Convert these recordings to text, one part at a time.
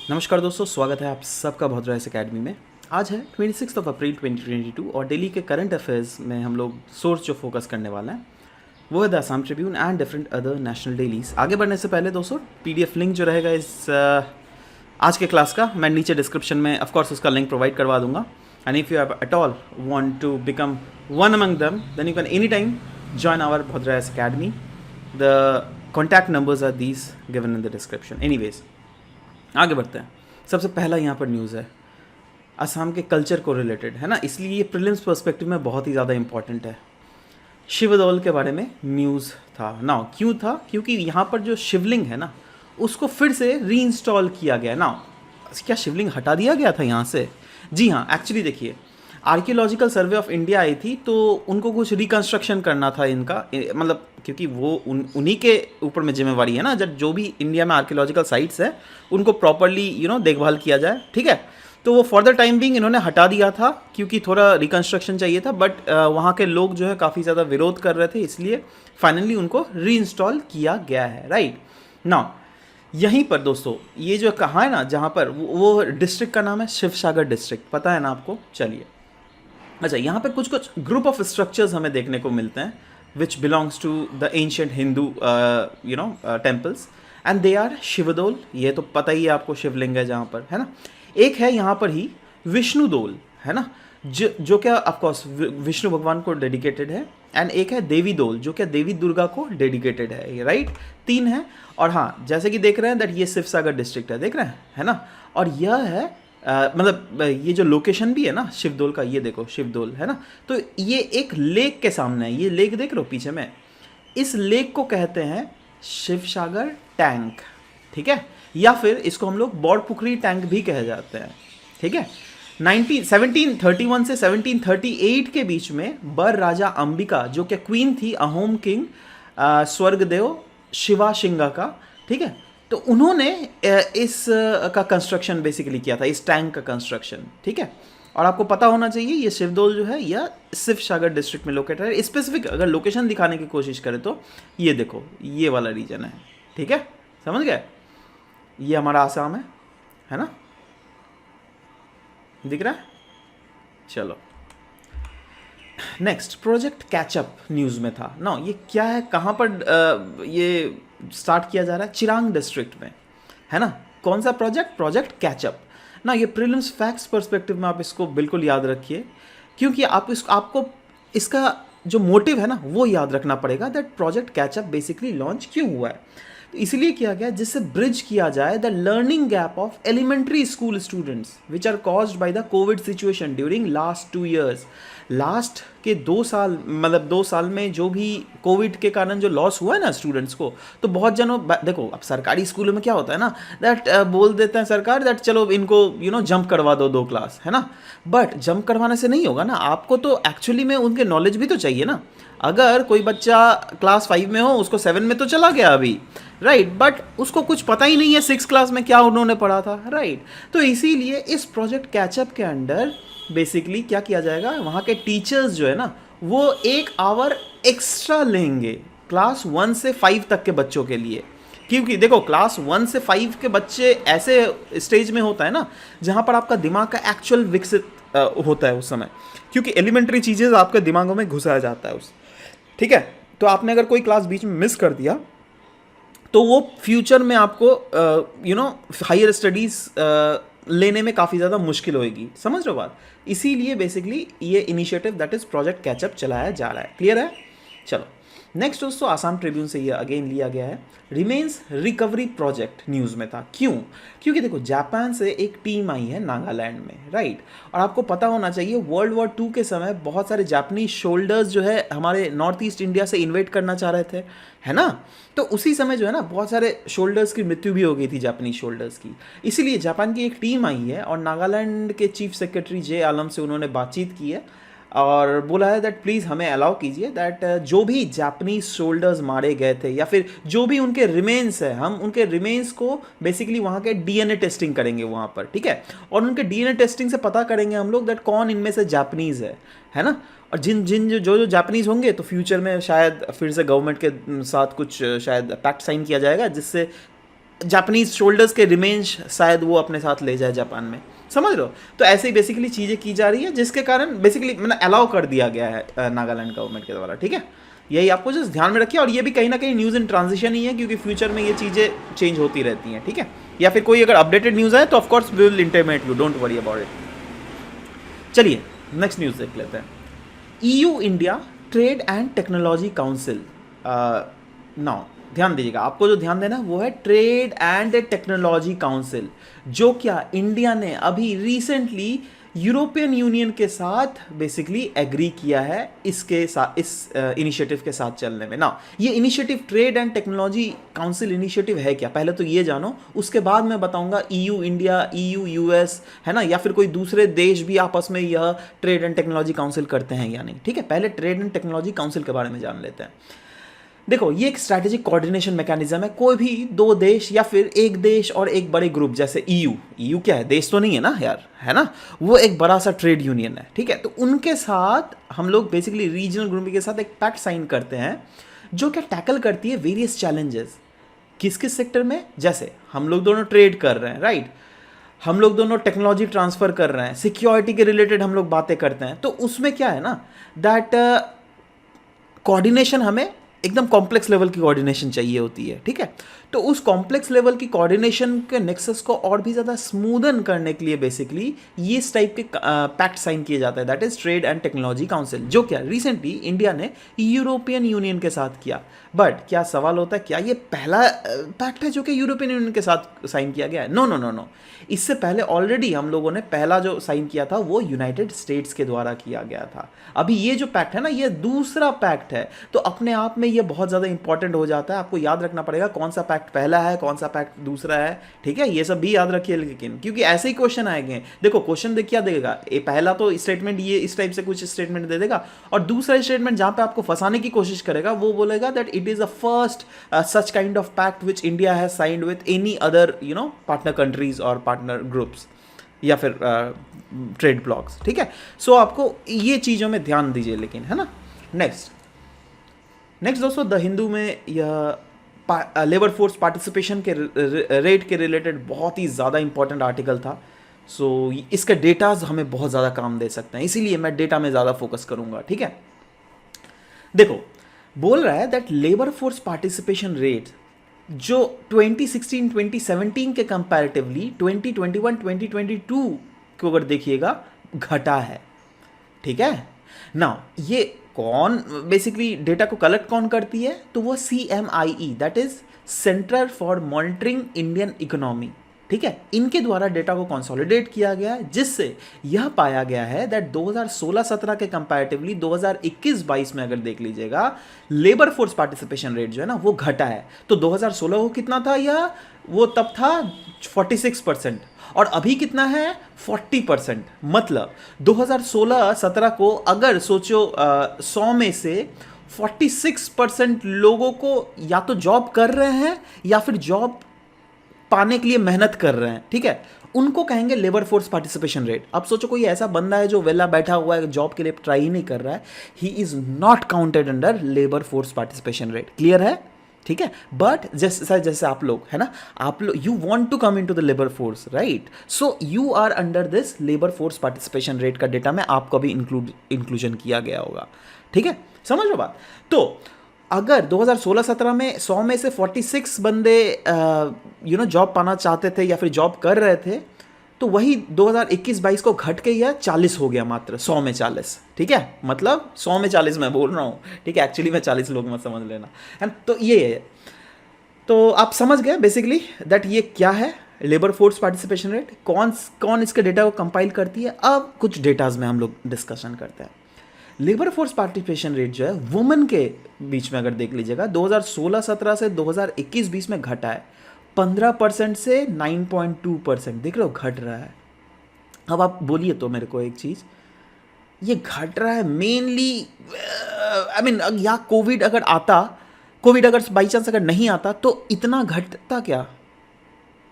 नमस्कार दोस्तों, स्वागत है आप सबका भद्रा इस अकेडमी में। आज है 26 अप्रैल 2022 और दिल्ली के करंट अफेयर्स में हम लोग सोर्स जो फोकस करने वाले हैं वो है the Assam Tribune and different other national dailies. आगे बढ़ने से पहले दोस्तों पीडीएफ लिंक जो रहेगा इस आज के क्लास का मैं नीचे डिस्क्रिप्शन में ऑफकोर्स उसका लिंक प्रोवाइड करवा दूंगा। And if you have at all want to become one among them then you can any time join our Bhadra is academy. The contact numbers are these given in the description. Anyways आगे बढ़ते हैं। सबसे पहला यहाँ पर news है असम के culture को रिलेटेड है ना, इसलिए ये प्रीलिम्स पर्सपेक्टिव में बहुत ही ज़्यादा इंपॉर्टेंट है। शिवदौल के बारे में न्यूज़ था ना, क्यों था? क्योंकि यहाँ पर जो शिवलिंग है ना उसको फिर से रीइंस्टॉल किया गया ना। क्या शिवलिंग हटा दिया गया था यहाँ से? जी हाँ, एक्चुअली देखिए archaeological survey of India I थी तो उनको कुछ रिकंस्ट्रक्शन करना था इनका, मतलब क्योंकि वो उन्हीं के ऊपर में जिम्मेवारी है ना, जब जो भी इंडिया में आर्कियोलॉजिकल साइट्स है उनको प्रॉपरली देखभाल किया जाए, ठीक है। तो वो फॉर द टाइम बिंग इन्होंने हटा दिया था क्योंकि थोड़ा रिकंस्ट्रक्शन चाहिए था, बट वहाँ के लोग जो है काफ़ी ज़्यादा विरोध कर रहे थे, इसलिए फाइनली उनको रीइंस्टॉल किया गया है। राइट नाउ यहीं पर दोस्तों ये जो कहाँ है ना, जहाँ पर वो डिस्ट्रिक्ट का नाम है शिवसागर डिस्ट्रिक्ट, पता है ना आपको? चलिए अच्छा, यहाँ पे कुछ कुछ ग्रुप ऑफ स्ट्रक्चर्स हमें देखने को मिलते हैं which belongs to the ancient Hindu temples and they are Shivadol, ये तो पता ही है आपको, शिवलिंग है जहाँ पर, है ना। एक है यहाँ पर ही विष्णुदोल, है ना, जो क्या ऑफकोर्स विष्णु भगवान को डेडिकेटेड है। एंड एक है देवी दोल जो क्या देवी दुर्गा को डेडिकेटेड है। राइट, तीन है। और हाँ, जैसे कि देख रहे हैं दैट ये शिवसागर डिस्ट्रिक्ट है, देख रहे हैं, है ना। और यह है मतलब ये जो लोकेशन भी है ना शिवदोल का, ये देखो शिवदोल है ना, तो ये एक लेक के सामने है। ये लेक देख रहे हो पीछे में, इस लेक को कहते हैं शिवसागर टैंक, ठीक है, या फिर इसको हम लोग बौड़पुखरी टैंक भी कहे जाते हैं, ठीक है। 1731 से 1738 के बीच में बर राजा अंबिका जो कि क्वीन थी अहोम किंग स्वर्गदेव शिवा सिंगा का, ठीक है, तो उन्होंने इस का कंस्ट्रक्शन बेसिकली किया था, इस टैंक का कंस्ट्रक्शन, ठीक है। और आपको पता होना चाहिए ये शिवदोल जो है यह शिवसागर डिस्ट्रिक्ट में लोकेटेड है। स्पेसिफिक अगर लोकेशन दिखाने की कोशिश करें तो ये देखो, ये वाला रीजन है, ठीक है, समझ गए? ये हमारा आसाम है ना, दिख रहा है? चलो नेक्स्ट, प्रोजेक्ट कैचअप न्यूज़ में था ना। ये क्या है, कहाँ पर ये स्टार्ट किया जा रहा है? चिरांग डिस्ट्रिक्ट में, है ना। कौन सा प्रोजेक्ट? प्रोजेक्ट कैचअप ना। ये प्रीलिम्स फैक्ट्स पर्सपेक्टिव में आप इसको बिल्कुल याद रखिए, क्योंकि आपको इसका जो मोटिव है ना वो याद रखना पड़ेगा that project catch up basically launch क्यों हुआ है। तो इसलिए किया गया जिससे ब्रिज किया जाए the learning gap of elementary school students which are caused by the COVID situation during last 2 years। Last के 2 साल, मतलब 2 साल में जो भी कोविड के कारण जो लॉस हुआ है ना स्टूडेंट्स को, तो बहुत जनों, देखो अब सरकारी स्कूलों में क्या होता है ना दैट बोल देते हैं सरकार दैट चलो इनको जंप करवा दो 2 क्लास, है ना। बट जंप करवाने से नहीं होगा ना, आपको तो एक्चुअली में उनके नॉलेज भी तो चाहिए ना। अगर कोई बच्चा क्लास 5 में हो, उसको 7 में तो चला गया अभी, राइट, बट उसको कुछ पता ही नहीं है 6 क्लास में क्या उन्होंने पढ़ा था, राइट। तो इसीलिए इस प्रोजेक्ट कैचअप के अंडर बेसिकली क्या किया जाएगा, वहाँ के टीचर्स जो है ना वो 1 आवर एक्स्ट्रा लेंगे क्लास 1 से 5 तक के बच्चों के लिए। क्योंकि देखो क्लास 1 से 5 के बच्चे ऐसे स्टेज में होता है ना जहाँ पर आपका दिमाग का एक्चुअल विकसित होता है उस समय, क्योंकि एलिमेंट्री चीज़ें आपके दिमागों में घुसाया जाता है उस, ठीक है। तो आपने अगर कोई क्लास बीच में मिस कर दिया तो वो फ्यूचर में आपको हायर स्टडीज़ लेने में काफ़ी ज़्यादा मुश्किल होएगी, समझ रहे हो बात। इसीलिए बेसिकली ये initiative that is project catch up चलाया जा रहा है। क्लियर है? चलो नेक्स्ट दोस्तों, आसाम ट्रिब्यून से ये अगेन लिया गया है। रिमेन्स रिकवरी प्रोजेक्ट न्यूज़ में था, क्यों? क्योंकि देखो जापान से एक टीम आई है नागालैंड में, राइट। और आपको पता होना चाहिए वर्ल्ड वॉर 2 के समय बहुत सारे जापानीज शोल्डर्स जो है हमारे नॉर्थ ईस्ट इंडिया से इन्वेट करना चाह रहे थे, है ना। तो उसी समय जो है ना बहुत सारे शोल्डर्स की मृत्यु भी हो गई थी, जापानीज शोल्डर्स की। इसीलिए जापान की एक टीम आई है और नागालैंड के चीफ सेक्रेटरी जे आलम से उन्होंने बातचीत की है और बोला है दैट प्लीज़ हमें अलाउ कीजिए दैट जो भी जापानीज शोल्डर्स मारे गए थे या फिर जो भी उनके रिमेन्स है, हम उनके रिमेन्स को बेसिकली वहाँ के डीएनए टेस्टिंग करेंगे वहाँ पर, ठीक है। और उनके डीएनए टेस्टिंग से पता करेंगे हम लोग दैट कौन इनमें से जापानीज़ है ना। और जिन जिन जो जापानीज़ होंगे तो फ्यूचर में शायद फिर से गवर्नमेंट के साथ कुछ शायद पैक्ट साइन किया जाएगा जिससे जापानीज शोल्डर्स के रिमेंज शायद वो अपने साथ ले जाए जापान में, समझ लो। तो ऐसे ही बेसिकली चीज़ें की जा रही है जिसके कारण बेसिकली मैंने अलाउ कर दिया गया है नागालैंड गवर्नमेंट के द्वारा, ठीक है। यही आपको जस्ट ध्यान में रखिए, और ये भी कहीं ना कहीं न्यूज़ इन ट्रांजिशन ही है, क्योंकि फ्यूचर में ये चीज़ें चेंज होती रहती हैं, ठीक है। या फिर कोई अगर अपडेटेड न्यूज़ है तो of course we will intimate you, don't worry about it. चलिए नेक्स्ट न्यूज़ देख लेते हैं। EU India trade and technology council, now ध्यान दीजिएगा, आपको जो ध्यान देना है वो है ट्रेड एंड टेक्नोलॉजी काउंसिल, जो क्या इंडिया ने अभी रिसेंटली यूरोपियन यूनियन के साथ बेसिकली एग्री किया है इसके साथ, इस इनिशिएटिव के साथ चलने में ना। ये initiative trade and technology council initiative है क्या, पहले तो ये जानो, उसके बाद मैं बताऊंगा EU इंडिया, EU US है ना, या फिर कोई दूसरे देश भी आपस में यह ट्रेड एंड टेक्नोलॉजी काउंसिल करते हैं या नहीं, ठीक है। पहले ट्रेड एंड टेक्नोलॉजी काउंसिल के बारे में जान लेते हैं। देखो, ये एक स्ट्रैटेजिक कोऑर्डिनेशन मैकेनिज्म है। कोई भी दो देश या फिर एक देश और एक बड़े ग्रुप, जैसे EU क्या है, देश तो नहीं है ना यार, है ना, वो एक बड़ा सा ट्रेड यूनियन है, ठीक है। तो उनके साथ हम लोग बेसिकली रीजनल ग्रुप के साथ एक पैक्ट साइन करते हैं जो क्या टैकल करती है वेरियस चैलेंजेस। किस किस सेक्टर में, जैसे हम लोग दोनों ट्रेड कर रहे हैं, राइट, हम लोग दोनों टेक्नोलॉजी ट्रांसफर कर रहे हैं, सिक्योरिटी के रिलेटेड हम लोग बातें करते हैं, तो उसमें क्या है ना दैट कोऑर्डिनेशन हमें एकदम कॉम्प्लेक्स लेवल की कोऑर्डिनेशन चाहिए होती है, ठीक है। तो उस कॉम्प्लेक्स लेवल की कोऑर्डिनेशन के नेक्सस को और भी ज़्यादा स्मूदन करने के लिए बेसिकली ये इस टाइप के पैक्ट साइन किए जाता है, that is trade and technology council, जो क्या रिसेंटली इंडिया ने यूरोपियन यूनियन के साथ किया। बट क्या सवाल होता है, क्या ये पहला पैक्ट है जो कि यूरोपियन यूनियन के साथ साइन किया गया है? नो नो नो नो, इससे पहले ऑलरेडी हम लोगों ने पहला जो साइन किया था वो यूनाइटेड स्टेट्स के द्वारा किया गया था। अभी ये जो पैक्ट है ना, ये दूसरा पैक्ट है, तो अपने आप में ये बहुत ज़्यादा इंपॉर्टेंट हो जाता है। आपको याद रखना पड़ेगा कौन सा पैक्ट पहला है, कौन सा पैक्ट दूसरा है, ठीक है। ये सब भी याद रखिए, लेकिन क्योंकि ऐसे ही क्वेश्चन आएंगे। देखो क्वेश्चन देख क्या देगा, ये पहला तो स्टेटमेंट ये इस टाइप से कुछ स्टेटमेंट दे देगा, और दूसरा स्टेटमेंट जहां पे आपको फंसाने की कोशिश करेगा वो बोलेगा that it is a first such kind of pact which India has signed with any other partner countries और पार्टनर ग्रुप्स या फिर ट्रेड ब्लॉक्स, ठीक है। सो आपको ये चीज़ों में ध्यान दीजिए, लेकिन है ना। नेक्स्ट दोस्तों, द हिंदू में यह लेबर फोर्स पार्टिसिपेशन के रेट के रिलेटेड बहुत ही ज़्यादा इंपॉर्टेंट आर्टिकल था। सो इसके डेटाज हमें बहुत ज़्यादा काम दे सकते हैं, इसीलिए मैं डेटा में ज़्यादा फोकस करूँगा, ठीक है। देखो, बोल रहा है that labour force participation rate जो 2016-2017 के कंपैरेटिवली 2021-2022 को अगर देखिएगा घटा है, ठीक है ना। ये कौन बेसिकली डेटा को कलेक्ट कौन करती है, तो वो CMIE, that is centre for monitoring Indian economy, ठीक है। इनके द्वारा डेटा को कंसोलिडेट किया गया है, जिससे यह पाया गया है दैट 2016-17 के कंपैरेटिवली 2021-22 में अगर देख लीजिएगा लेबर फोर्स पार्टिसिपेशन रेट जो है ना वो घटा है। तो 2016 को कितना था, या वो तब था 46%, और अभी कितना है 40%। मतलब 2016-17 को अगर सोचो 100 में से 46% लोगों को या तो जॉब कर रहे हैं या फिर जॉब पाने के लिए मेहनत कर रहे हैं, ठीक है, उनको कहेंगे लेबर फोर्स पार्टिसिपेशन रेट। अब सोचो कोई ऐसा बंदा है जो वेला बैठा हुआ है, जॉब के लिए ट्राई ही नहीं कर रहा है, he is not counted under labour force participation rate. Clear है, ठीक है। बट जैसे आप लोग है ना, आप लोग you want to come into the labour force, right, so you are under this labour force participation rate का डेटा में आपका भी इंक्लूजन किया गया होगा, ठीक है, समझ लो बात। तो अगर 2016-17 में 100 में से 46 बंदे जॉब पाना चाहते थे या फिर जॉब कर रहे थे, तो वही 2021-22 को घट के यह 40 हो गया, मात्र 100 में 40, ठीक है। मतलब 100 में 40 मैं बोल रहा हूँ, ठीक है, एक्चुअली मैं 40 लोग मत समझ लेना, है ना। तो ये है, तो आप समझ गए बेसिकली दैट ये क्या है लेबर फोर्स पार्टिसिपेशन रेट, कौन इसके डेटा को कंपाइल करती है। अब कुछ डेटाज में हम लोग डिस्कशन करते हैं। लेबर फोर्स पार्टिसिपेशन रेट जो है वुमेन के बीच में अगर देख लीजिएगा 2016-17 से 2021-20 में घटा है 15% से 9.2%, देख रहे हो घट रहा है। अब आप बोलिए तो मेरे को एक चीज़, ये घट रहा है मेनली आई मीन या कोविड अगर बाई चांस अगर नहीं आता तो इतना घटता क्या,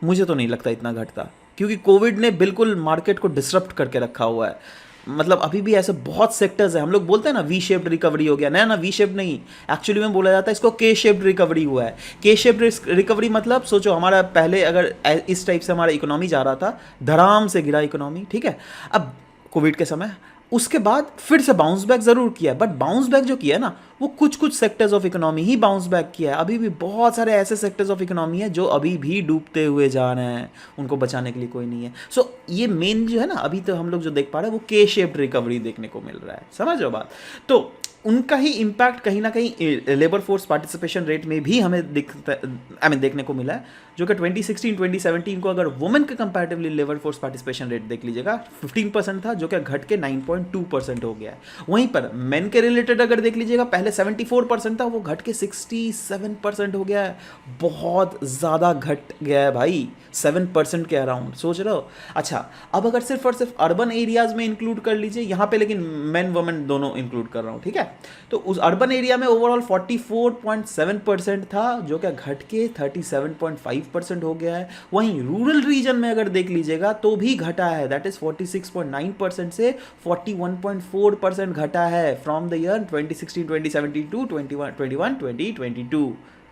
मुझे तो नहीं लगता इतना घटता, क्योंकि कोविड ने बिल्कुल मार्केट को डिसरप्ट करके रखा हुआ है। मतलब अभी भी ऐसे बहुत सेक्टर्स हैं, हम लोग बोलते हैं ना वी शेप्ड रिकवरी हो गया, नया ना वी शेप्ड नहीं, एक्चुअली में बोला जाता है इसको के शेप्ड रिकवरी हुआ है। के शेप्ड रिकवरी मतलब सोचो हमारा पहले अगर इस टाइप से हमारा इकोनॉमी जा रहा था, धड़ाम से गिरा इकोनॉमी, ठीक है, अब कोविड के समय, उसके बाद फिर से बाउंस बैक जरूर किया है, बट बाउंस बैक जो किया है ना वो कुछ कुछ sectors of economy he bounce back किया है। अभी भी बहुत सारे ऐसे सेक्टर्स ऑफ इकोनॉमी है जो अभी भी डूबते हुए जा रहे हैं, उनको बचाने के लिए कोई नहीं है। सो ये मेन जो है ना अभी तो हम लोग जो देख पा रहे हैं वो के शेप्ड रिकवरी देखने को मिल रहा है, समझ रहे हो बात। तो उनका ही इम्पैक्ट कहीं ना कहीं लेबर फोर्स पार्टिसिपेशन रेट में भी हमें देखने को मिला है, जो कि 2016-2017 को अगर वुमेन के comparatively labour force participation rate देख लीजिएगा 15% था, जो कि घट के 9.2% हो गया है। वहीं पर मेन के रिलेटेड अगर देख लीजिएगा पहले 74% था, वो घट के 67% हो गया है। बहुत ज़्यादा घट गया है भाई, 7% के अराउंड, सोच रहे हो। अच्छा, अब अगर सिर्फ और सिर्फ अर्बन एरियाज में इंक्लूड कर लीजिए यहाँ पे, लेकिन मेन वुमेन दोनों इंक्लूड कर रहा हूँ, ठीक है। तो उस अर्बन एरिया में ओवरऑल 44.7% था, जो कि घट के 37.5% हो गया है। वहीं रूरल रीजन में अगर देख लीजिएगा तो भी घटा है, दैट इज 46.9% से 41.4% घटा है from the year 2016-2017 to 2021-2022,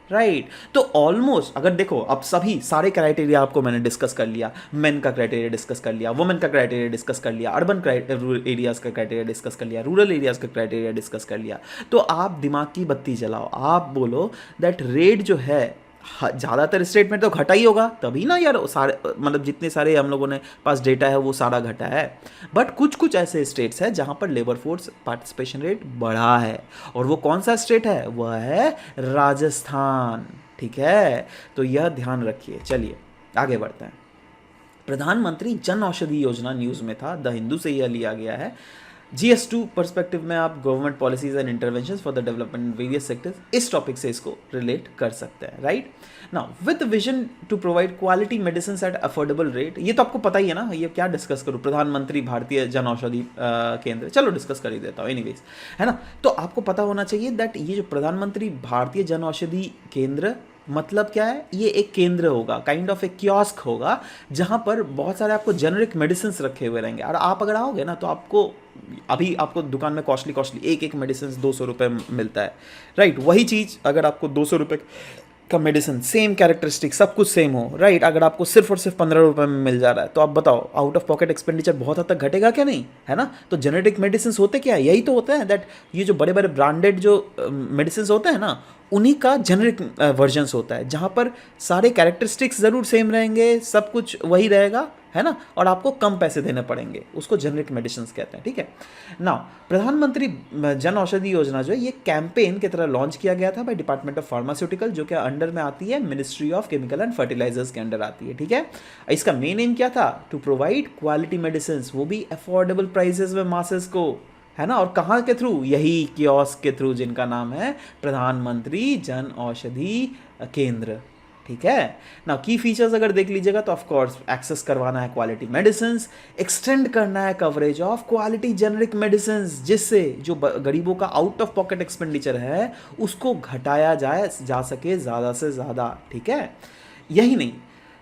right. तो ऑलमोस्ट अगर देखो, अब सभी सारे क्राइटेरिया आपको मैंने डिस्कस कर लिया, मेन का क्राइटेरिया डिस्कस कर लिया, वुमेन का क्राइटेरिया डिस्कस कर लिया, अर्बन एरियाज का क्राइटेरिया डिस्कस कर लिया, रूरल एरियाज का क्राइटेरिया डिस्कस कर लिया, तो आप दिमाग की बत्ती जलाओ, आप बोलो दैट रेट जो है ज़्यादातर स्टेट में तो घटा ही होगा, तभी ना यार सारे मतलब जितने सारे हम लोगों ने पास डेटा है वो सारा घटा है। बट कुछ कुछ ऐसे स्टेट्स हैं जहाँ पर लेबर फोर्स पार्टिसिपेशन रेट बढ़ा है, और वो कौन सा स्टेट है, वह है राजस्थान, ठीक है। तो यह ध्यान रखिए। चलिए आगे बढ़ते हैं। प्रधानमंत्री जन औषधि योजना न्यूज़ में था, द हिंदू से यह लिया गया है। GS2 पर्सपेक्टिव में आप government policies and interventions for the development various sectors, इस टॉपिक से इसको रिलेट कर सकते हैं, right. Now with vision to provide quality medicine at affordable rate, ये तो आपको पता ही है ना, ये क्या डिस्कस करूँ, प्रधानमंत्री भारतीय जन औषधि केंद्र, चलो डिस्कस कर ही देता हूँ एनीवेज, है ना। तो आपको पता होना चाहिए दैट ये जो प्रधानमंत्री भारतीय जन औषधि केंद्र मतलब क्या है, ये एक केंद्र होगा, काइंड ऑफ एक कियोस्क होगा, जहाँ पर बहुत सारे आपको जेनरिक मेडिसिन रखे हुए रहेंगे। और आप अगर आओगे ना तो आपको अभी आपको दुकान में कॉस्टली एक मेडिसिन 200 रुपये मिलता है, राइट। वही चीज़ अगर आपको 200 रुपये का मेडिसिन, सेम कैरेक्टरिस्टिक, सब कुछ सेम हो, राइट, अगर आपको सिर्फ और सिर्फ 15 रुपये में मिल जा रहा है, तो आप बताओ आउट ऑफ पॉकेट एक्सपेंडिचर बहुत हद तक घटेगा क्या, नहीं है ना। तो जेनेटिक मेडिसिन होते क्या है, यही तो होते हैं दैट ये जो बड़े बड़े ब्रांडेड जो मेडिसिन होते हैं ना, उन्हीं का जेनरिक वर्जन्स होता है, जहाँ पर सारे कैरेक्टरिस्टिक्स ज़रूर सेम रहेंगे, सब कुछ वही रहेगा, है ना, और आपको कम पैसे देने पड़ेंगे, उसको जेनरिक मेडिसिन कहते हैं, ठीक है ना। प्रधानमंत्री जन औषधि योजना जो है ये कैंपेन की तरह लॉन्च किया गया था बाय डिपार्टमेंट ऑफ फार्मास्यूटिकल, जो कि अंडर में आती है ministry of chemical and fertilizers के अंडर आती है, ठीक है। इसका मेन एम क्या था, टू प्रोवाइड क्वालिटी मेडिसिन, वो भी अफोर्डेबल प्राइसेस में मासेस को, है ना। और कहाँ के थ्रू, यही कियोस्क के थ्रू, जिनका नाम है प्रधानमंत्री जन औषधि केंद्र, ठीक है ना। की फीचर्स अगर देख लीजिएगा तो ऑफ कोर्स एक्सेस करवाना है क्वालिटी मेडिसिन, एक्सटेंड करना है coverage of quality generic medicine, जिससे जो गरीबों का आउट ऑफ पॉकेट एक्सपेंडिचर है उसको घटाया जा सके ज़्यादा से ज़्यादा, ठीक है। यही नहीं,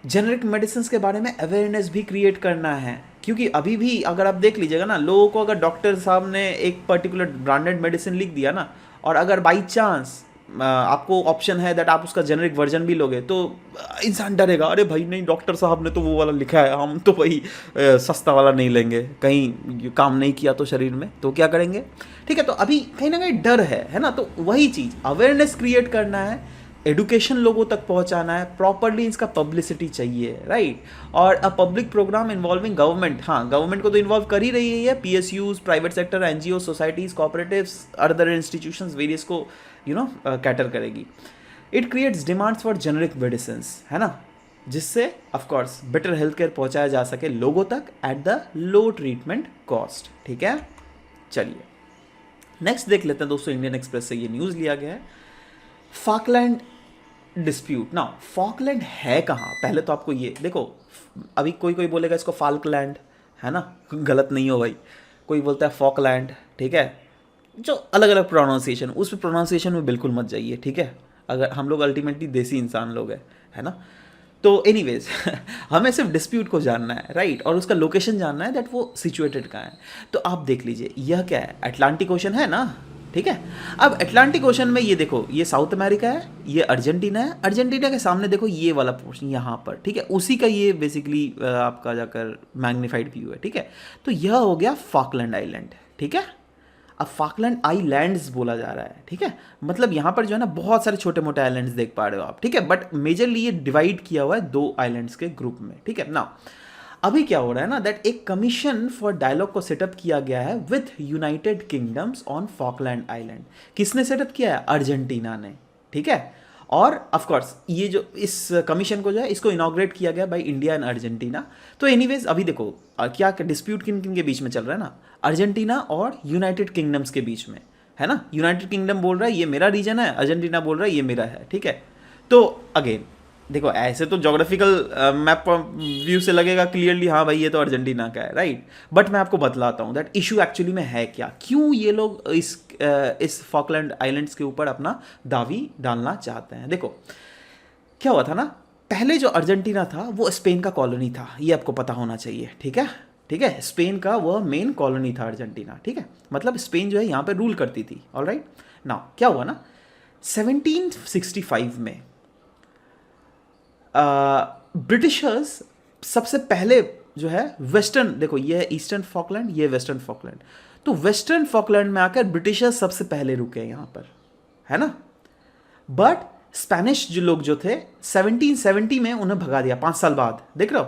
जेनरिक मेडिसिन के बारे में अवेयरनेस भी क्रिएट करना है, क्योंकि अभी भी अगर आप देख लीजिएगा ना, लोगों को अगर डॉक्टर साहब ने एक पर्टिकुलर ब्रांडेड मेडिसिन लिख दिया ना, और अगर बाई चांस आपको ऑप्शन है दैट आप उसका जेनरिक वर्जन भी लोगे, तो इंसान डरेगा, अरे भाई नहीं डॉक्टर साहब ने तो वो वाला लिखा है, हम तो भाई सस्ता वाला नहीं लेंगे, कहीं काम नहीं किया तो शरीर में, तो क्या करेंगे, ठीक है। तो अभी कहीं ना कहीं डर है ना। तो वही चीज़ अवेयरनेस क्रिएट करना है, एडुकेशन लोगों तक पहुंचाना है, प्रॉपरली इसका पब्लिसिटी चाहिए, राइट। और a public program involving government, हाँ गवर्नमेंट को तो इन्वॉल्व कर ही रही है, PSUs, private sector, NGO, societies, cooperatives, other institutions, various को कैटर करेगी। It creates demands for generic medicine, है ना, जिससे ऑफकोर्स बेटर हेल्थ केयर पहुँचाया जा सके लोगों तक at the low treatment cost, ठीक है। चलिए नेक्स्ट देख लेते हैं दोस्तों, इंडियन एक्सप्रेस से ये न्यूज़ लिया गया है। फॉकलैंड डिस्प्यूट, ना फॉकलैंड है कहाँ, पहले तो आपको ये देखो, अभी कोई बोलेगा इसको फाल्कलैंड, है ना, गलत नहीं हो भाई, कोई बोलता है फॉकलैंड, ठीक है, जो अलग अलग प्रोनाउंसिएशन, उस प्रोनाउंसिएशन में बिल्कुल मत जाइए, ठीक है। अगर हम लोग अल्टीमेटली देसी इंसान लोग हैं, है ना। तो एनीवेज हमें सिर्फ डिस्प्यूट को जानना है, राइट, और उसका लोकेशन जानना है, दैट वो सिचुएटेड कहाँ है। तो आप देख लीजिए यह क्या है, अटलांटिक ओशन है ना, ठीक है। अब अटलांटिक ओशन में ये देखो, ये साउथ अमेरिका है, ये अर्जेंटीना है, अर्जेंटीना के सामने देखो ये वाला पोर्शन यहाँ पर, ठीक है, उसी का ये बेसिकली आपका जाकर मैग्नीफाइड व्यू है, ठीक है। तो यह हो गया फॉकलैंड आइलैंड, ठीक है। अब फॉकलैंड आइलैंड्स बोला जा रहा है, ठीक है, मतलब यहाँ पर जो है ना बहुत सारे छोटे मोटे आइलैंड्स देख पा रहे हो आप, ठीक है, बट मेजरली ये डिवाइड किया हुआ है दो आइलैंड्स के ग्रुप में, ठीक है ना। अभी क्या हो रहा है ना, दैट एक कमीशन फॉर डायलॉग को सेटअप किया गया है with United kingdoms on Falkland island. किसने सेटअप किया है? अर्जेंटीना ने, ठीक है। और ऑफ कोर्स ये जो इस कमीशन को जो है इसको इनॉग्रेट किया गया बाय इंडिया एंड अर्जेंटीना। तो एनीवेज अभी देखो क्या डिस्प्यूट किन किन के बीच में चल रहा है ना, अर्जेंटीना और यूनाइटेड किंगडम्स के बीच में, है ना। यूनाइटेड किंगडम बोल रहा है ये मेरा रीजन है, अर्जेंटीना बोल रहा है ये मेरा है, ठीक है। तो अगेन देखो ऐसे तो जोग्राफिकल मैप व्यू से लगेगा क्लियरली हाँ भाई ये तो अर्जेंटीना का है, राइट, बट मैं आपको बतलाता हूँ दैट इशू एक्चुअली में है क्या, क्यों ये लोग इस फॉकलैंड आइलैंड्स के ऊपर अपना दावी डालना चाहते हैं। देखो क्या हुआ था ना, पहले जो अर्जेंटीना था वो स्पेन का कॉलोनी था, ये आपको पता होना चाहिए, ठीक है, ठीक है। स्पेन का वह मेन कॉलोनी था अर्जेंटीना, ठीक है, मतलब स्पेन जो है यहाँ पे रूल करती थी, ऑलराइट। नाउ क्या हुआ ना, 1765 में ब्रिटिशर्स सबसे पहले जो है वेस्टर्न, देखो ये है ईस्टर्न फॉकलैंड, ये वेस्टर्न फॉकलैंड, तो वेस्टर्न फॉकलैंड में आकर ब्रिटिशर्स सबसे पहले रुके यहाँ पर, है ना। बट स्पेनिश जो लोग जो थे 1770 में उन्हें भगा दिया 5 साल बाद, देख रहे हो,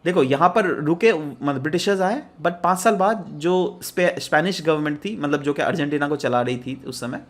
देखो यहाँ पर रुके मतलब ब्रिटिशर्स आए, बट 5 साल बाद जो स्पेनिश गवर्नमेंट थी, मतलब जो कि अर्जेंटीना को चला रही थी उस समय,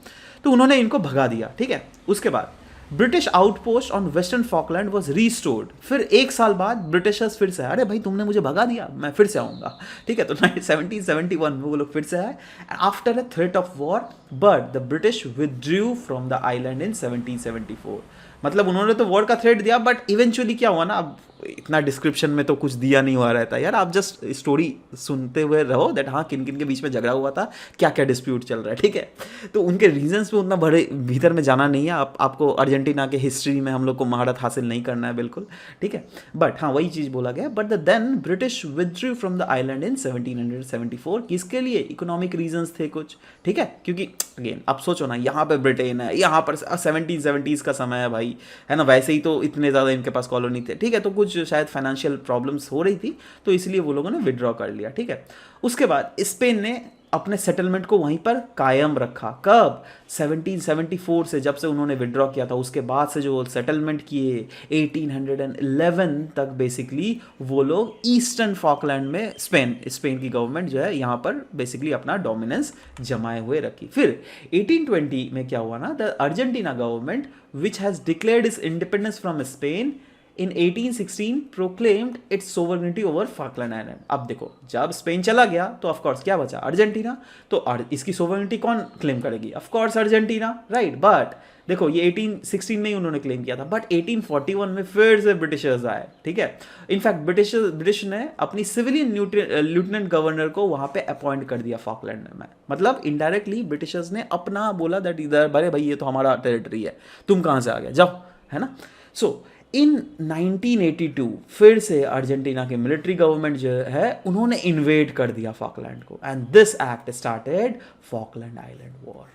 तो उन्होंने इनको भगा दिया, ठीक है। उसके बाद British outpost on western Falkland was restored. फिर 1 साल बाद ब्रिटिशर्स फिर से आए, अरे भाई तुमने मुझे भगा दिया, मैं फिर से आऊँगा, ठीक है। तो 1771 में वो लोग फिर से आए after a threat of war, but the British withdrew from the island in 1774। मतलब उन्होंने तो वॉर का थ्रेट दिया, बट इवेंचुअली क्या हुआ ना, अब इतना डिस्क्रिप्शन में तो कुछ दिया नहीं हुआ रहता यार, आप जस्ट स्टोरी सुनते हुए रहो दैट हाँ किन किन के बीच में झगड़ा हुआ था, क्या क्या डिस्प्यूट चल रहा है, ठीक है। तो उनके रीजंस पे उतना बड़े भीतर में जाना नहीं है, आपको अर्जेंटीना के हिस्ट्री में हम लोग को महारत हासिल नहीं करना है बिल्कुल, ठीक है। बट हाँ वही चीज़ बोला गया, but then British withdrew from the island in 1774। किसके लिए? इकोनॉमिक रीजंस थे कुछ, ठीक है, क्योंकि अगेन आप सोचो ना, यहाँ पे ब्रिटेन है, यहाँ पर 1770s का समय है भाई, है ना, वैसे ही तो इतने ज़्यादा इनके पास कॉलोनी थे, ठीक है। तो कुछ शायद फाइनेंशियल प्रॉब्लम्स हो रही थी, तो इसलिए वो लोगों ने विड्रॉ कर लिया, ठीक है। उसके बाद स्पेन ने अपने सेटलमेंट को वहीं पर कायम रखा, कब? 1774 से, जब से उन्होंने विड्रॉ किया था, उसके बाद से जो सेटलमेंट किए 1811 तक बेसिकली वो लोग ईस्टर्न फॉकलैंड में स्पेन की गवर्नमेंट जो है यहाँ पर बेसिकली अपना डोमिनेंस जमाए हुए रखी। फिर 1820 में क्या हुआ ना, the Argentina government which has declared it's independence from Spain in 1816 proclaimed its sovereignty over Falkland Island। अब देखो जब स्पेन चला गया तो ऑफ कोर्स क्या बचा? अर्जेंटीना। तो इसकी सोवरेनिटी कौन क्लेम करेगी? Of course Argentina, right. But देखो ये 1816 में ही उन्होंने क्लेम किया था, बट 1841 में फिर से ब्रिटिशर्स आए, ठीक है। इनफैक्ट ब्रिटिश ने अपनी सिविलियन लेफ्टिनेंट गवर्नर को वहां पे अपॉइंट कर दिया फॉकलैंड में, मतलब इनडायरेक्टली ब्रिटिशर्स ने अपना बोला दैट इधर बड़े भाई ये तो हमारा टेरिटरी है, तुम कहाँ से आ गए, जाओ, है ना। सो इन 1982 फिर से अर्जेंटीना की मिलिट्री गवर्नमेंट जो है उन्होंने इन्वेड कर दिया फॉकलैंड को, and this act started Falkland island war.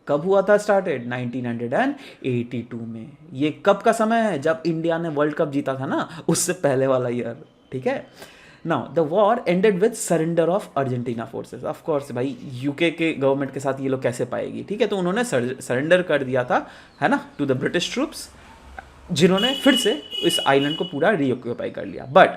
कब हुआ था स्टार्टेड? 1982 में। ये कब का समय है? जब इंडिया ने वर्ल्ड कप जीता था ना, उससे पहले वाला ईयर, ठीक है। Now the war ended with surrender of Argentina forces. Of course भाई यूके के गवर्नमेंट के साथ ये लोग कैसे पाएगी, ठीक है। तो उन्होंने सरेंडर कर दिया था, है ना, टू द ब्रिटिश ट्रूप्स, जिन्होंने फिर से इस आइलैंड को पूरा रीऑक्यूपाई कर लिया। बट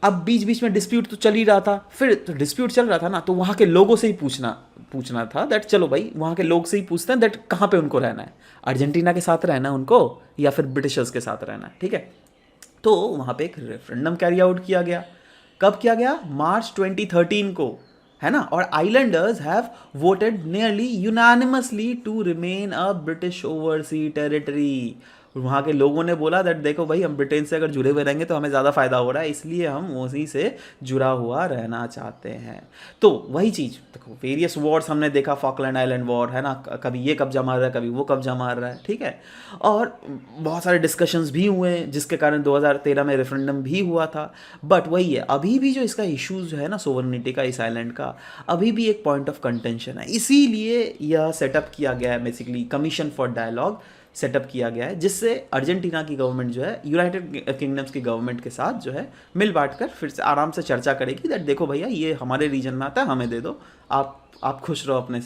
अब बीच बीच में डिस्प्यूट तो चल ही रहा था, फिर तो डिस्प्यूट चल रहा था ना, तो वहाँ के लोगों से ही पूछना था दैट चलो भाई वहाँ के लोग से ही पूछते हैं दैट कहाँ पे उनको रहना है, अर्जेंटीना के साथ रहना है उनको या फिर ब्रिटिशर्स के साथ रहना है, ठीक है। तो वहाँ पे एक रेफरेंडम कैरी आउट किया गया। कब किया गया? मार्च 2013 को, है ना। और islanders have voted nearly unanimously to remain a British oversea territory. वहाँ के लोगों ने बोला दैट देखो भाई, हम ब्रिटेन से अगर जुड़े हुए रहेंगे तो हमें ज़्यादा फ़ायदा हो रहा है, इसलिए हम उसी से जुड़ा हुआ रहना चाहते हैं। तो वही चीज़ देखो, वेरियस वॉर्स हमने देखा, फॉकलैंड आइलैंड वॉर है ना, कभी ये कब्जा मार रहा है, कभी वो कब्जा मार रहा है, ठीक है। और बहुत सारे डिस्कशंस भी हुए जिसके कारण 2013 में रेफरेंडम भी हुआ था। बट वही है, अभी भी जो इसका इश्यूज है ना सोवरेनिटी का, इस आइलैंड का, अभी भी एक पॉइंट ऑफ कंटेंशन है। इसीलिए यह सेटअप किया गया है, basically commission for dialogue setup किया गया है, जिससे अर्जेंटीना की गवर्नमेंट जो है यूनाइटेड किंगडम्स की गवर्नमेंट के साथ जो है मिल बांट कर फिर से आराम से चर्चा करेगी दैट देखो भैया, ये हमारे रीजन में आता है, हमें दे दो, आप खुश रहो अपने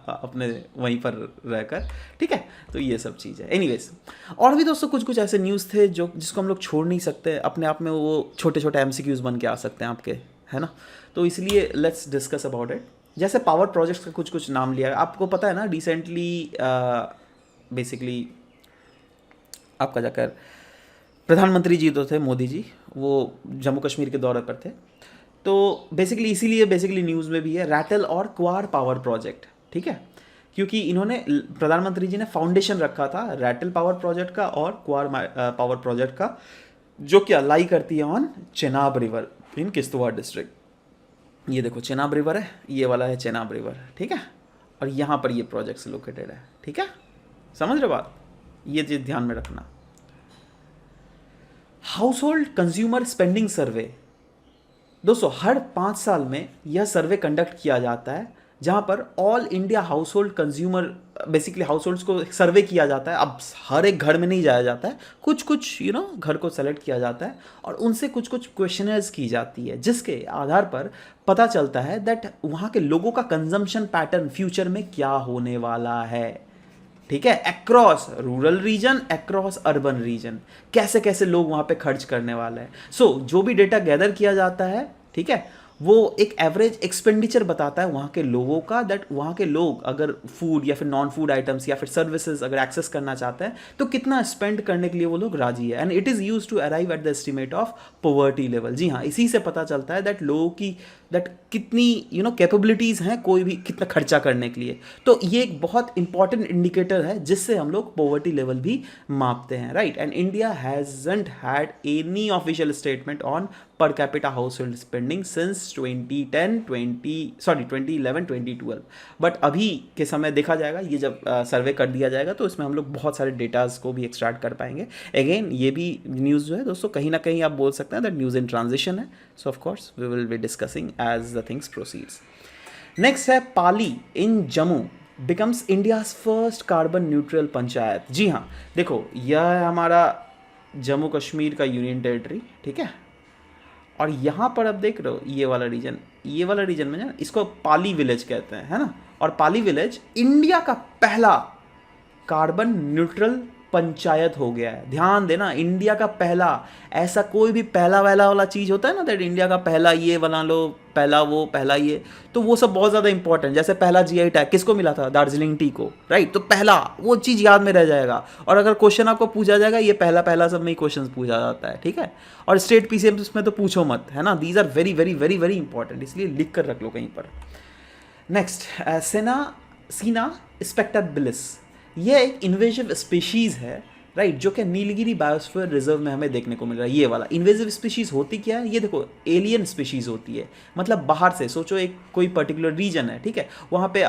अपने वहीं पर रहकर, ठीक है। तो ये सब चीज़ है। एनीवेज, और भी दोस्तों कुछ कुछ ऐसे न्यूज़ थे जो जिसको हम लोग छोड़ नहीं सकते, अपने आप में वो छोटे छोटे एमसीक्यूज बन के आ सकते हैं आपके, है ना। तो इसलिए लेट्स डिस्कस अबाउट इट। जैसे पावर प्रोजेक्ट्स का कुछ कुछ नाम लिया, आपको पता है ना, रिसेंटली बेसिकली आपका जाकर प्रधानमंत्री जी तो थे मोदी जी, वो जम्मू कश्मीर के दौरे पर थे। तो बेसिकली इसीलिए बेसिकली न्यूज़ में भी है रैटल और क्वार पावर प्रोजेक्ट, ठीक है, क्योंकि इन्होंने प्रधानमंत्री जी ने फाउंडेशन रखा था रैटल पावर प्रोजेक्ट का और क्वार पावर प्रोजेक्ट का, जो क्या लाई करती है on Chenab river in Kishtwar district. ये देखो चेनाब रिवर है, ये वाला है चेनाब रिवर, ठीक है, और यहाँ पर ये प्रोजेक्ट्स लोकेटेड है, ठीक है, समझ रहे बात, ये चीज़ ध्यान में रखना। हाउस होल्ड कंज्यूमर स्पेंडिंग सर्वे, दोस्तों हर 5 साल में यह सर्वे कंडक्ट किया जाता है, जहाँ पर all India house hold consumer, basically house holds को सर्वे किया जाता है। अब हर एक घर में नहीं जाया जाता है, कुछ कुछ घर को सेलेक्ट किया जाता है और उनसे कुछ कुछ क्वेश्चनर्स की जाती है, जिसके आधार पर पता चलता है दैट वहाँ के लोगों का कंजम्पशन पैटर्न फ्यूचर में क्या होने वाला है, ठीक है, across rural region, across urban region, कैसे कैसे लोग वहाँ पे खर्च करने वाले हैं। सो जो भी डेटा गैदर किया जाता है, ठीक है, वो एक एवरेज एक्सपेंडिचर बताता है वहाँ के लोगों का, दैट वहाँ के लोग अगर फूड या फिर नॉन फूड आइटम्स या फिर सर्विसेज अगर एक्सेस करना चाहते हैं तो कितना स्पेंड करने के लिए वो लोग राजी है। And it is use to arrive at the estimate of poverty level. जी हाँ, इसी से पता चलता है दैट लोगों की दैट कितनी कैपेबिलिटीज़ हैं कोई भी कितना खर्चा करने के लिए। तो ये एक बहुत इंपॉर्टेंट इंडिकेटर है जिससे हम लोग पॉवर्टी लेवल भी मापते हैं, right. And India hasn't had any official statement on per capita house hold spending since 2011-2012। But अभी के समय देखा जाएगा, ये जब सर्वे कर दिया जाएगा तो इसमें हम लोग बहुत सारे डेटाज को भी एक्सट्रैक्ट कर पाएंगे। अगेन ये भी न्यूज़ जो है दोस्तों, कहीं ना कहीं आप बोल सकते हैं दैट न्यूज़ इन ट्रांजिशन है। So of course we will be discussing as the things proceeds. Next है Palli in Jammu becomes India's first carbon neutral panchayat. जी हाँ, देखो यह है हमारा जम्मू कश्मीर का यूनियन टेरिटरी, ठीक है, और यहाँ पर अब देख रहे हो ये वाला रीजन में ना इसको पाली विलेज कहते हैं, है ना। और पाली विलेज इंडिया का पहला कार्बन न्यूट्रल पंचायत हो गया है। ध्यान देना, इंडिया का पहला, ऐसा कोई भी पहला वहला वाला चीज़ होता है ना, दैट इंडिया का पहला ये बना लो, पहला वो, पहला ये, तो वो सब बहुत ज़्यादा इंपॉर्टेंट। जैसे पहला जीआई टैग किसको मिला था? दार्जिलिंग टी को, राइट। तो पहला वो चीज़ याद में रह जाएगा, और अगर क्वेश्चन आपको पूछा जाएगा, ये पहला पहला सब में ही क्वेश्चन पूछा जाता है, ठीक है। और स्टेट पीसीएम में तो पूछो मत, है ना। These are very very very very important, इसलिए लिख कर रख लो कहीं पर। नेक्स्ट सीना स्पेक्टेबिलिस, यह एक इन्वेजिव स्पीशीज़ है, राइट, जो कि नीलगिरी बायोस्फीयर रिजर्व में हमें देखने को मिल रहा है। ये वाला इन्वेजिव स्पीशीज़ होती क्या है? ये देखो एलियन स्पीशीज़ होती है, मतलब बाहर से सोचो, एक कोई पर्टिकुलर रीजन है, ठीक है, वहाँ पे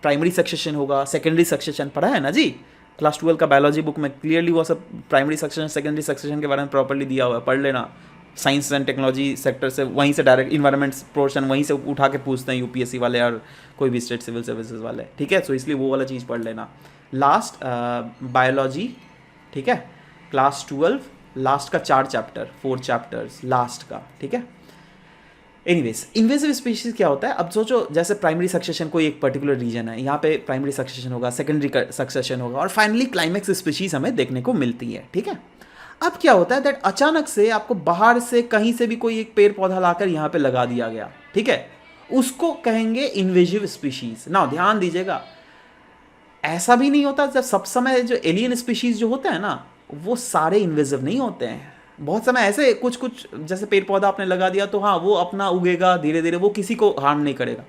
प्राइमरी सक्सेशन होगा, सेकेंडरी सक्सेशन पढ़ा है ना जी, क्लास 12 का बायोलॉजी बुक में क्लियरली वो सब प्राइमरी सक्सेशन सेकेंडरी सक्सेशन के बारे में प्रॉपर्ली दिया हुआ है, पढ़ लेना। साइंस एंड टेक्नोलॉजी सेक्टर से वहीं से डायरेक्ट इन्वायरमेंट पोर्शन वहीं से उठा के पूछते हैं यूपीएससी वाले और कोई भी स्टेट सिविल सर्विसेज वाले, ठीक है। सो इसलिए वो वाला चीज़ पढ़ लेना। लास्ट बायोलॉजी, ठीक है, क्लास 12 लास्ट का 4 चैप्टर, 4 चैप्टर्स लास्ट का, ठीक है। एनीवेज, इन्वेजिव स्पीशीज क्या होता है? अब सोचो जैसे प्राइमरी सक्सेशन कोई एक पर्टिकुलर रीजन है, यहाँ पे प्राइमरी सक्सेशन होगा, सेकेंडरी सक्सेशन होगा, और फाइनली क्लाइमैक्स स्पीशीज हमें देखने को मिलती है, ठीक है। अब क्या होता है दैट अचानक से आपको बाहर से कहीं से भी कोई एक पेड़ पौधा लाकर यहाँ पे लगा दिया गया, ठीक है, उसको कहेंगे इन्वेजिव स्पीशीज। ना ध्यान दीजिएगा, ऐसा भी नहीं होता जब सब समय जो एलियन स्पीशीज जो होते हैं ना, वो सारे इन्वेजिव नहीं होते हैं। बहुत समय ऐसे कुछ जैसे पेड़ पौधा आपने लगा दिया तो हाँ वो अपना उगेगा धीरे धीरे, वो किसी को हार्म नहीं करेगा।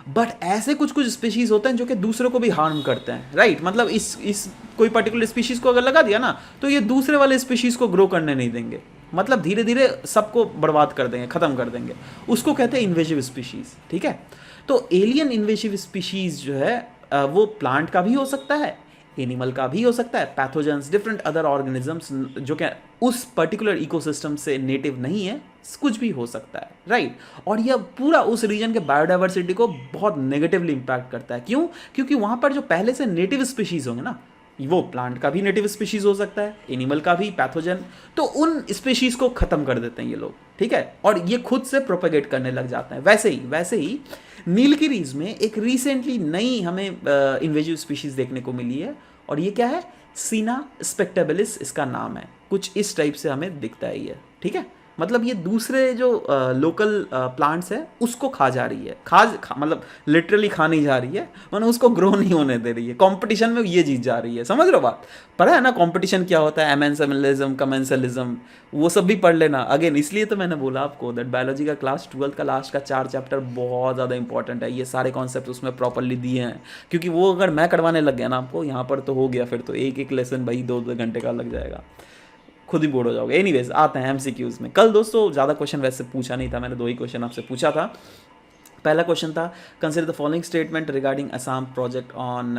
बट ऐसे कुछ कुछ स्पीशीज़ होते हैं जो कि दूसरों को भी हार्म करते हैं, राइट? मतलब इस कोई पर्टिकुलर स्पीशीज़ को अगर लगा दिया ना तो ये दूसरे वाले स्पीशीज़ को ग्रो करने नहीं देंगे, मतलब धीरे धीरे सबको बर्बाद कर देंगे, ख़त्म कर देंगे। उसको कहते हैं इन्वेजिव स्पीशीज़, ठीक है? तो एलियन इन्वेजिव स्पीशीज़ जो है वो प्लांट का भी हो सकता है, एनिमल का भी हो सकता है, पैथोजेंस, डिफरेंट अदर ऑर्गेनिजम्स जो कि उस पर्टिकुलर इकोसिस्टम से नेटिव नहीं है, कुछ भी हो सकता है, राइट? और यह पूरा उस रीजन के बायोडाइवर्सिटी को बहुत नेगेटिवली इम्पैक्ट करता है। क्यों? क्योंकि वहाँ पर जो पहले से नेटिव स्पीशीज़ होंगे ना, वो प्लांट का भी नेटिव स्पीशीज़ हो सकता है, एनिमल का भी, पैथोजन, तो उन स्पीशीज़ को ख़त्म कर देते हैं ये लोग, ठीक है? और ये खुद से प्रोपेगेट करने लग जाते हैं। वैसे ही नीलगिरीज में एक रिसेंटली नई हमें इन्वेजिव स्पीशीज़ देखने को मिली है, और ये क्या है? सीना स्पेक्टेबलिस इसका नाम है। कुछ इस टाइप से हमें दिखता है ये, ठीक है? मतलब ये दूसरे जो लोकल प्लांट्स है उसको खा जा रही है, मतलब लिटरली खा नहीं जा रही है, मतलब उसको ग्रो नहीं होने दे रही है। कंपटीशन में ये जीत जा रही है, समझ रहे हो बात? पता है ना कंपटीशन क्या होता है? एमेंसलिज्म, कमेंसलिज्म, वो सब भी पढ़ लेना अगेन। इसलिए तो मैंने बोला आपको दैट बायोलॉजी का क्लास 12th का लास्ट का 4 चैप्टर बहुत ज़्यादा इंपॉर्टेंट है। ये सारे कॉन्सेप्ट उसमें प्रॉपरली दिए हैं, क्योंकि वो अगर मैं करवाने लग गया ना आपको यहाँ पर तो हो गया, फिर तो एक लेसन भाई 2-2 घंटे का लग जाएगा, खुद ही बोर हो जाओगे। एनीवेज आते हैं एमसीक्यूज़ में। कल दोस्तों ज़्यादा क्वेश्चन वैसे पूछा नहीं था, मैंने 2 ही क्वेश्चन आपसे पूछा था। पहला क्वेश्चन था consider the following statement regarding Assam project on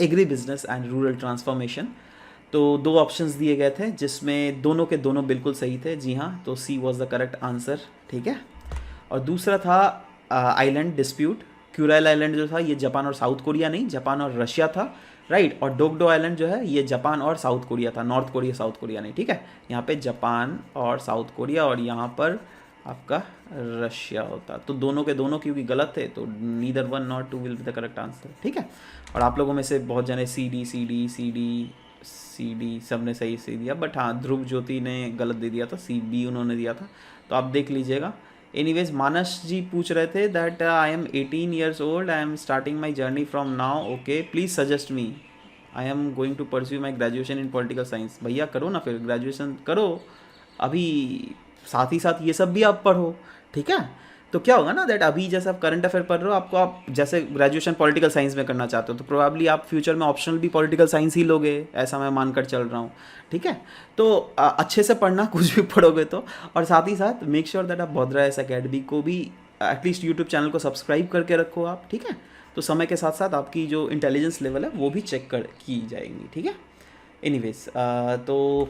agri business and rural transformation. तो 2 ऑप्शंस दिए गए थे जिसमें दोनों के दोनों बिल्कुल सही थे, जी हाँ, तो सी वॉज द करेक्ट आंसर, ठीक है? और दूसरा था आइलैंड डिस्प्यूट। क्यूराइल आइलैंड जो था ये जापान और साउथ कोरिया नहीं, जापान और रशिया था, राइट? और डोगडो आइलैंड जो है ये जापान और साउथ कोरिया था, नॉर्थ कोरिया साउथ कोरिया नहीं, ठीक है? यहाँ पे जापान और साउथ कोरिया, और यहाँ पर आपका रशिया होता। तो दोनों के दोनों क्योंकि गलत थे, तो neither 1 not 2 will be the correct answer, ठीक है? और आप लोगों में से बहुत जने सी डी सब ने सही दिया, बट हाँ ध्रुव ज्योति ने गलत दे दिया था, सी बी उन्होंने दिया था, तो आप देख लीजिएगा। एनीवेज मानस जी पूछ रहे थे that I am 18 years old, I am starting my journey from now, okay please suggest me, I am going to pursue my graduation in political science. भैया करो ना, फिर ग्रेजुएशन करो अभी, साथ ही साथ ये सब भी आप पढ़ो, ठीक है? तो क्या होगा ना दैट अभी जैसे आप करंट अफेयर पढ़ रहे हो, आपको आप जैसे ग्रेजुएशन पॉलिटिकल साइंस में करना चाहते हो, तो प्रोबेबली आप फ्यूचर में ऑप्शनल भी पॉलिटिकल साइंस ही लोगे, ऐसा मैं मानकर चल रहा हूँ, ठीक है? तो अच्छे से पढ़ना कुछ भी पढ़ोगे तो, और साथ ही साथ मेक श्योर दैट आप भद्राइस एकेडमी को भी एटलीस्ट यूट्यूब चैनल को सब्सक्राइब करके रखो आप, ठीक है? तो समय के साथ साथ आपकी जो इंटेलिजेंस लेवल है वो भी चेक की जाएंगी, ठीक है? एनीवेज तो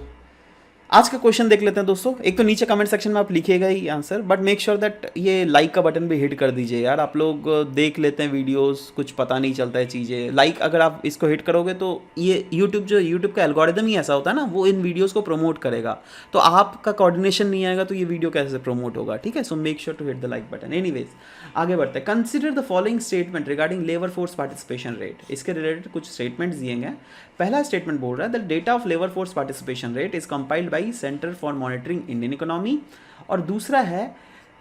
आज का क्वेश्चन देख लेते हैं दोस्तों। एक तो नीचे कमेंट सेक्शन में आप लिखिएगा ही answer, but make sure that ये लाइक का बटन भी हिट कर दीजिए यार। आप लोग देख लेते हैं वीडियोस, कुछ पता नहीं चलता है चीज़ें। लाइक अगर आप इसको हिट करोगे तो ये यूट्यूब का एल्गोरिदम ही ऐसा होता है ना, वो इन वीडियोस को प्रमोट करेगा, तो आपका कोऑर्डिनेशन नहीं आएगा तो ये वीडियो कैसे प्रमोट होगा, ठीक है? So make sure to hit the like button. Anyways आगे बढ़ते हैं। Consider the following statement regarding labour force participation rate. इसके रिलेटेड कुछ स्टेटमेंट्स दिए गए। पहला स्टेटमेंट बोल रहा है the data of labour force participation rate is compiled by centre for monitoring Indian economy. और दूसरा है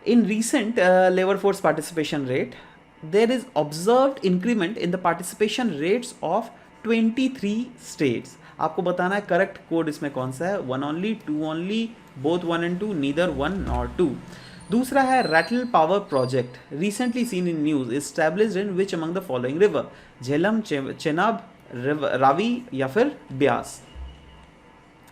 in recent labour force participation rate there is observed increment in the participation rates of 23 states. आपको बताना है correct code इसमें कौन सा है, 1 only, 2 only, both 1 and 2, neither 1 nor 2। दूसरा है Ratle power project recently seen in news established in which among the following river, Jhelum, Chenab, Ravi या फिर Beas.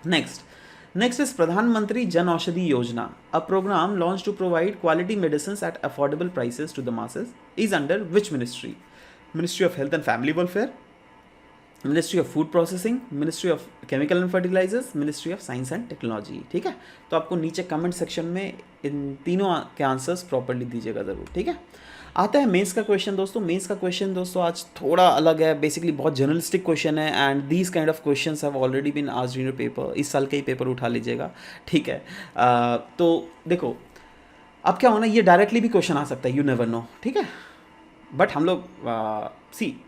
Next is Pradhan Mantri Jan Aushadhi Yojana, a programme launch to provide quality medicine at affordable prices to the masses, is under which ministry? Ministry of health and family welfare, ministry of food processing, ministry of chemical and fertilisers, ministry of science and technology, ठीक है? तो आपको नीचे comment section में इन तीनों के answers properly दीजिएगा ज़रूर, ठीक है? आता है मेंस का क्वेश्चन दोस्तों। मेंस का क्वेश्चन दोस्तों आज थोड़ा अलग है, बेसिकली बहुत जर्नलिस्टिक क्वेश्चन है, and these kind of questions have already been asked in your paper. इस साल के ही पेपर उठा लीजिएगा, ठीक है? तो देखो अब क्या होना, ये डायरेक्टली भी क्वेश्चन आ सकता है, यू नेवर नो, ठीक है? बट हम लोग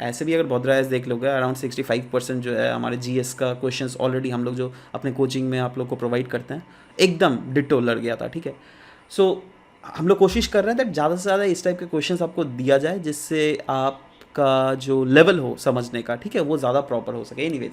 ऐसे भी अगर भद्राइस देख लोगे अराउंड 65% जो है हमारे जीएस का क्वेश्चंस ऑलरेडी हम लोग जो अपने कोचिंग में आप लोग को प्रोवाइड करते हैं एकदम डिट्टो लग गया था, ठीक है? सो हम लोग कोशिश कर रहे हैं दैट ज़्यादा से ज़्यादा इस टाइप के क्वेश्चंस आपको दिया जाए जिससे आप का जो लेवल हो समझने का, ठीक है, वो ज़्यादा प्रॉपर हो सके। एनीवेज,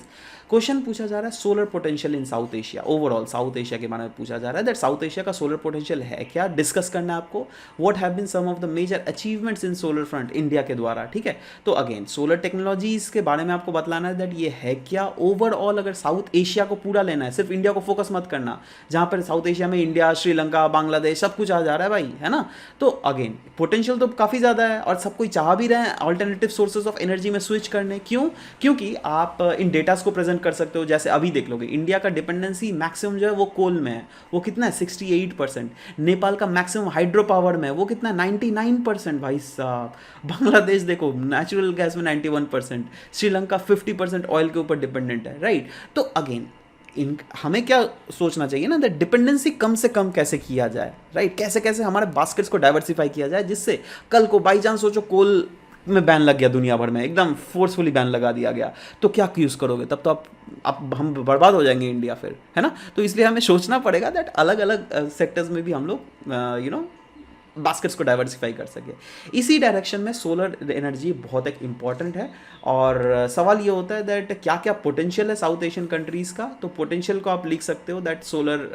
क्वेश्चन पूछा जा रहा है solar potential in South Asia, overall South Asia के बारे में पूछा जा रहा है दैट साउथ एशिया का सोलर पोटेंशियल है क्या, डिस्कस करना है आपको। What have been some of the major achievements in solar front India के द्वारा, ठीक है। तो अगेन सोलर टेक्नोलॉजीज के बारे में आपको बतलाना है दैट ये है क्या ओवरऑल। अगर साउथ एशिया को पूरा लेना है, सिर्फ इंडिया को फोकस मत करना, जहाँ पर साउथ एशिया में इंडिया, श्रीलंका, बांग्लादेश सब कुछ आ जा रहा है भाई, है ना। तो अगेन पोटेंशियल तो काफ़ी ज़्यादा है और सब कोई चाह भी रहे हैं अल्टरनेटिव सोर्सेज ऑफ एनर्जी में स्विच करने। क्यों? क्योंकि आप इन डेटास को प्रेजेंट कर सकते हो। जैसे अभी देख लोगे इंडिया का डिपेंडेंसी मैक्सिमम जो है वो कोल में है, वो कितना है 68%। नेपाल का मैक्सिमम हाइड्रो पावर में है, वो कितना 99% भाई साहब। बांग्लादेश देखो नेचुरल गैस में 91%, श्रीलंका 50% ऑयल के ऊपर डिपेंडेंट है, राइट। तो अगेन हमें क्या सोचना चाहिए ना, दैट डिपेंडेंसी कम से कम कैसे किया जाए, राइट। कैसे कैसे हमारे बास्केट्स को डाइवर्सिफाई किया जाए, जिससे कल को बाई चांस सोचो कोल में बैन लग गया दुनिया भर में, एकदम फोर्सफुली बैन लगा दिया गया, तो क्या यूज़ करोगे? तब तो आप हम बर्बाद हो जाएंगे इंडिया फिर, है ना। तो इसलिए हमें सोचना पड़ेगा दैट अलग अलग सेक्टर्स में भी हम लोग बास्केट्स को डाइवर्सिफाई कर सके। इसी डायरेक्शन में सोलर एनर्जी बहुत एक इम्पॉर्टेंट है। और सवाल ये होता है दैट क्या क्या पोटेंशियल है साउथ एशियन कंट्रीज़ का। तो पोटेंशियल को आप लिख सकते हो that solar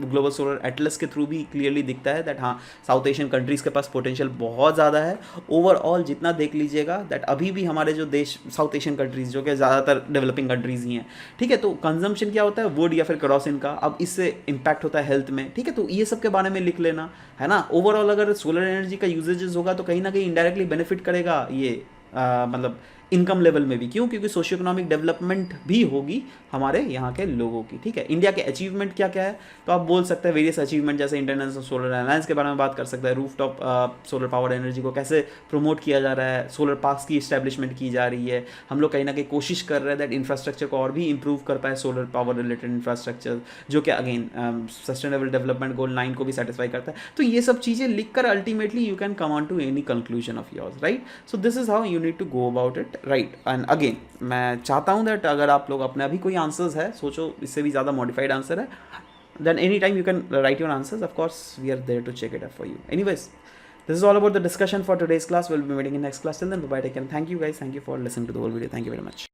global solar Atlas के थ्रू भी क्लियरली दिखता है दैट हाँ साउथ एशियन कंट्रीज़ के पास पोटेंशियल बहुत ज़्यादा है। ओवरऑल जितना देख लीजिएगा दैट अभी भी हमारे जो देश साउथ एशियन कंट्रीज़ जो कि ज़्यादातर डेवलपिंग कंट्रीज़ ही हैं, ठीक है, तो कंजम्पशन क्या होता है वुड या फिर केरोसिन का, अब इससे इम्पैक्ट होता है हेल्थ में, ठीक है। तो ये सब के बारे में लिख लेना, है ना। ओवरऑल अगर सोलर एनर्जी का यूजेजेस होगा तो कहीं ना कहीं इनडायरेक्टली बेनिफिट करेगा ये मतलब इनकम लेवल में भी। क्यों? क्योंकि सोशियो इकोनॉमिक डेवलपमेंट भी होगी हमारे यहाँ के लोगों की, ठीक है। इंडिया के अचीवमेंट क्या क्या है, तो आप बोल सकते हैं वेरियस अचीवमेंट, जैसे इंटरनेशनल सोलर अलायंस के बारे में बात कर सकते हैं, roof top solar power energy को कैसे प्रमोट किया जा रहा है, सोलर पार्क्स की इस्टेब्लिशमेंट की जा रही है, हम लोग कहीं ना कहीं कोशिश कर रहे हैं दैट इंफ्रास्ट्रक्चर को और भी इंप्रूव कर पाए, सोलर पावर रिलेटेड इंफ्रास्ट्रक्चर जो कि अगेन सस्टेनेबल डेवलपमेंट गोल 9 को भी सेटिस्फाई करता है। तो ये सब चीज़ें लिखकर ultimately you can come on to any conclusion of yours, right. So this is how you need to go about it, right. And again मैं चाहता हूँ दैट अगर आप लोग अपने अभी कोई आंसर्स है, सोचो इससे भी ज़्यादा मॉडिफाइड आंसर है, then anytime you can write your answers. Of course we are there to check it up for you. Anyways, this is all about the discussion for today's class. We'll be meeting in next class. Till then, bye bye, take care. Thank you guys, thank you for listening to the whole video. Thank you very much.